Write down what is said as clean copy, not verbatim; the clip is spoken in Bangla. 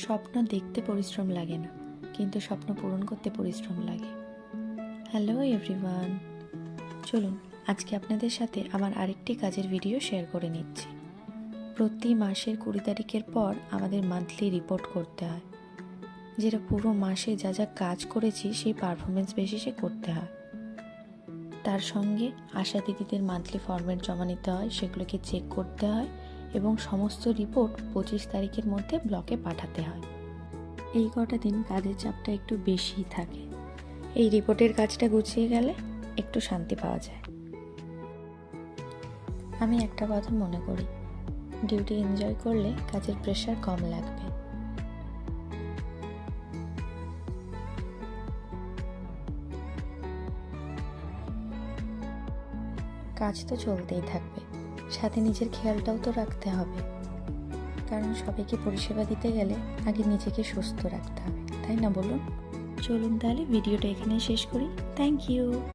স্বপ্ন দেখতে পরিশ্রম লাগে না, কিন্তু স্বপ্ন পূরণ করতে পরিশ্রম লাগে। হ্যালো এভরিওয়ান, চলুন আজকে আপনাদের সাথে আমার আরেকটি কাজের ভিডিও শেয়ার করে নিচ্ছি। প্রতি মাসের 20 তারিখের পর আমাদের মান্থলি রিপোর্ট করতে হয়, যেটা পুরো মাসে যা যা কাজ করেছি সেই পারফরমেন্স বেসিসে করতে হয়। তার সঙ্গে আশা দিদিদের মান্থলি ফরম্যাট জমা নিতে হয়, সেগুলোকে চেক করতে হয় এবং সমস্ত রিপোর্ট 25 তারিখের মধ্যে ব্লকে পাঠাতে হয়। এই কটা দিন কাজের চাপটা একটু বেশিই থাকে। এই রিপোর্টের কাজটা গুছিয়ে গেলে একটু শান্তি পাওয়া যায়। আমি একটা কথা মনে করি, ডিউটি এনজয় করলে কাজের প্রেশার কম লাগবে। কাজ তো চলতেই থাকবে, সাথে নিজের খেয়ালটাও তো রাখতে হবে, কারণ সবাইকে পরিষেবা দিতে গেলে আগে নিজেকে সুস্থ রাখতে হবে, তাই না বলুন? চলুন তাহলে ভিডিওটা এখানে শেষ করি। Thank you.